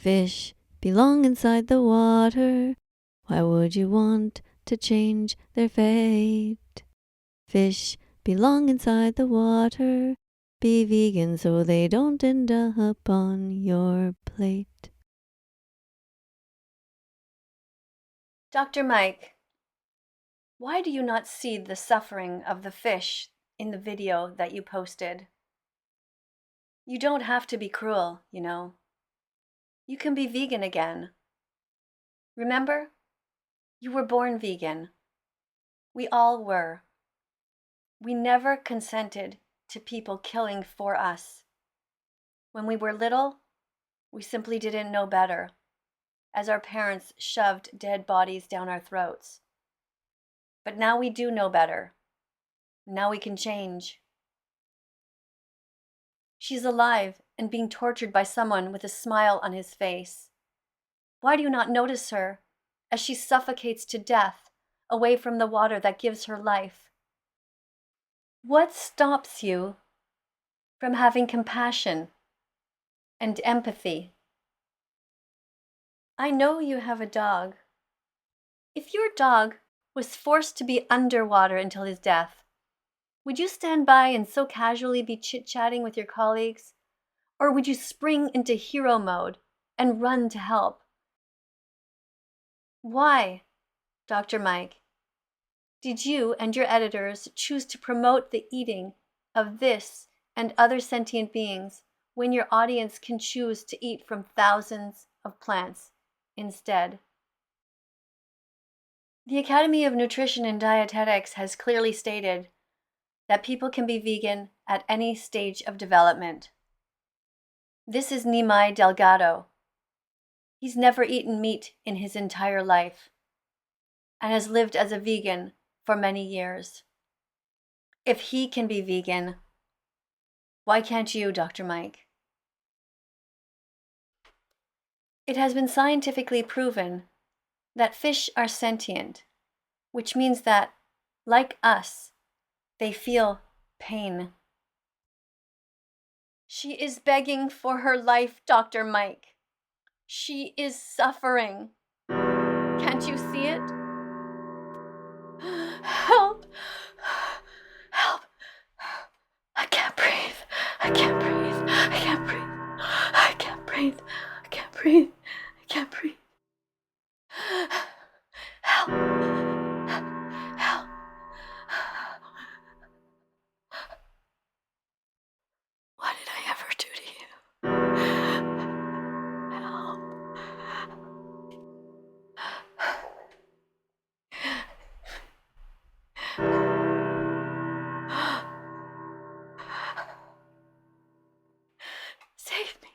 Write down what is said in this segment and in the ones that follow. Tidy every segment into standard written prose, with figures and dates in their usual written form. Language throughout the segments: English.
Fish belong inside the water. Why would you want to change their fate? Fish belong inside the water. Be vegan so they don't end up on your plate. Dr. Mike, why do you not see the suffering of the fish in the video that you posted? You don't have to be cruel, you know. You can be vegan again. Remember? You were born vegan. We all were. We never consented to people killing for us. When we were little, we simply didn't know better, as our parents shoved dead bodies down our throats. But now we do know better. Now we can change. She's alive and being tortured by someone with a smile on his face. Why do you not notice her as she suffocates to death away from the water that gives her life? What stops you from having compassion and empathy? I know you have a dog. If your dog was forced to be underwater until his death, would you stand by and so casually be chit-chatting with your colleagues? Or would you spring into hero mode and run to help? Why, Dr. Mike, did you and your editors choose to promote the eating of this and other sentient beings when your audience can choose to eat from thousands of plants instead? The Academy of Nutrition and Dietetics has clearly stated that people can be vegan at any stage of development. This is Nimai Delgado. He's never eaten meat in his entire life and has lived as a vegan for many years. If he can be vegan, why can't you, Dr. Mike? It has been scientifically proven that fish are sentient, which means that, like us, they feel pain. She is begging for her life, Dr. Mike. She is suffering. Can't you see it? Help! Help! I can't breathe. I can't breathe. I can't breathe. I can't breathe. I can't breathe. I can't breathe. Help! Help! What did I ever do to you? Help! Save me.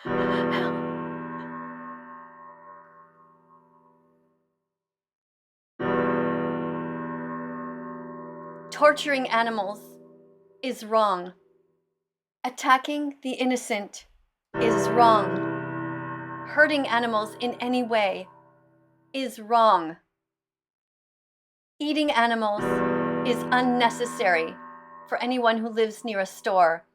Help. Torturing animals is wrong. Attacking the innocent is wrong. Hurting animals in any way is wrong. Eating animals is unnecessary for anyone who lives near a store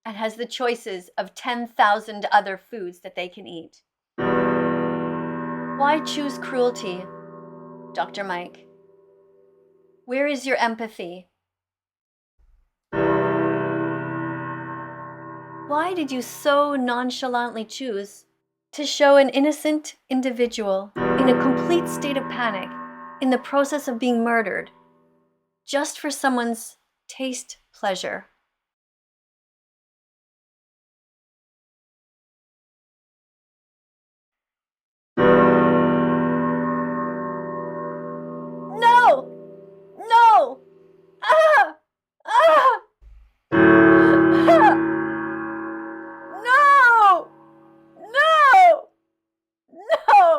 and has the choices of 10,000 other foods that they can eat. Why choose cruelty, Dr. Mike? Where is your empathy? Why did you so nonchalantly choose to show an innocent individual in a complete state of panic in the process of being murdered just for someone's taste pleasure? No! No! Ah! Ah! Ah! No! No! No! No!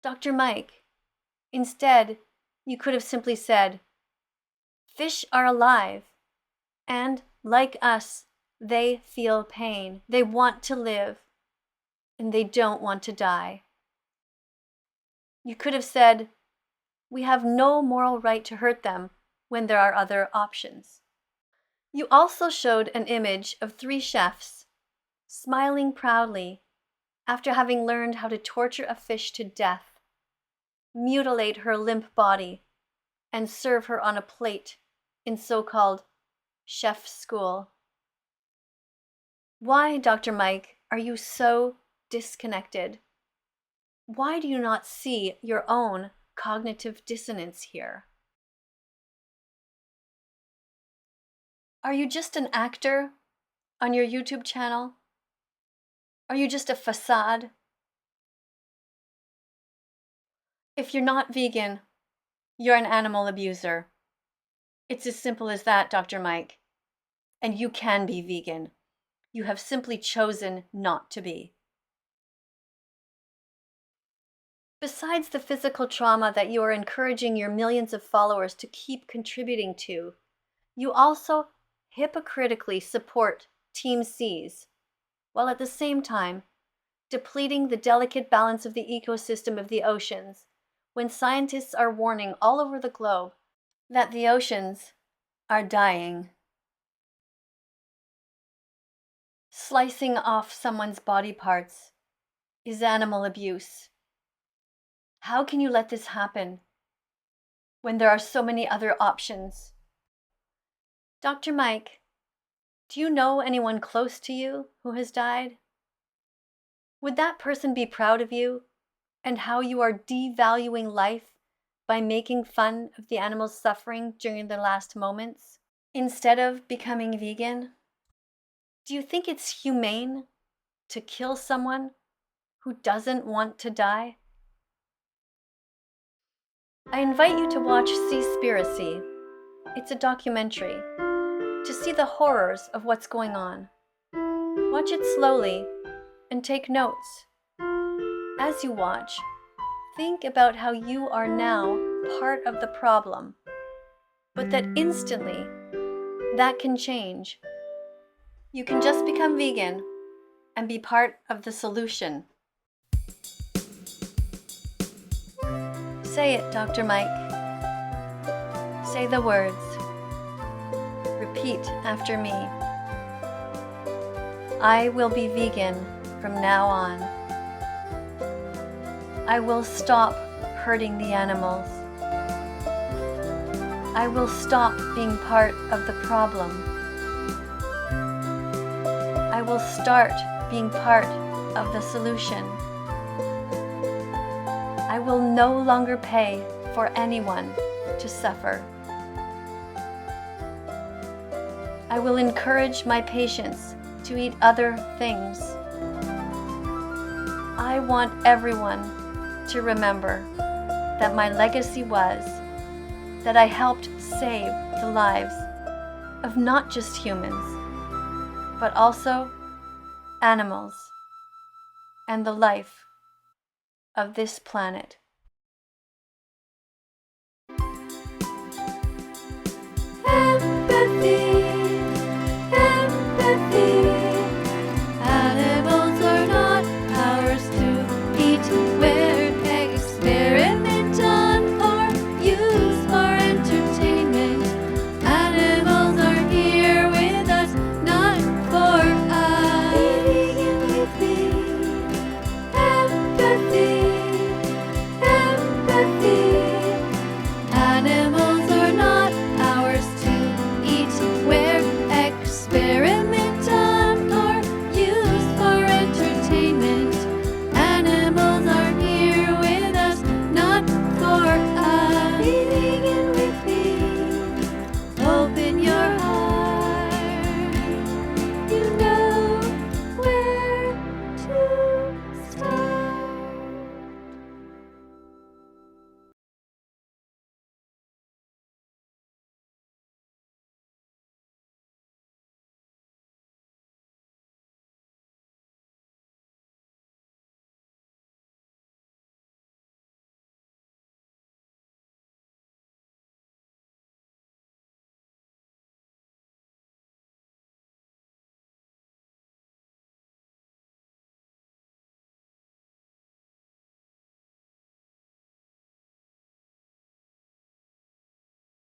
Dr. Mike, instead, you could have simply said, fish are alive, and like us, they feel pain. They want to live, and they don't want to die. You could have said, we have no moral right to hurt them when there are other options. You also showed an image of 3 chefs smiling proudly after having learned how to torture a fish to death, mutilate her limp body, and serve her on a plate in so-called chef school. Why, Dr. Mike, are you so disconnected? Why do you not see your own cognitive dissonance here? Are you just an actor on your YouTube channel? Are you just a facade? If you're not vegan, you're an animal abuser. It's as simple as that, Dr. Mike. And you can be vegan. You have simply chosen not to be. Besides the physical trauma that you are encouraging your millions of followers to keep contributing to, you also hypocritically support Team C's, while at the same time depleting the delicate balance of the ecosystem of the oceans, when scientists are warning all over the globe that the oceans are dying. Slicing off someone's body parts is animal abuse. How can you let this happen when there are so many other options? Dr. Mike, do you know anyone close to you who has died? Would that person be proud of you and how you are devaluing life by making fun of the animals suffering during their last moments instead of becoming vegan? Do you think it's humane to kill someone who doesn't want to die? I invite you to watch Seaspiracy. It's a documentary to see the horrors of what's going on. Watch it slowly and take notes. As you watch, think about how you are now part of the problem, but that instantly that can change. You can just become vegan and be part of the solution. Say it, Dr. Mike. Say the words. Repeat after me. I will be vegan from now on. I will stop hurting the animals. I will stop being part of the problem. I will start being part of the solution. I will no longer pay for anyone to suffer. I will encourage my patients to eat other things. I want everyone to remember that my legacy was that I helped save the lives of not just humans, but also animals and the life of this planet.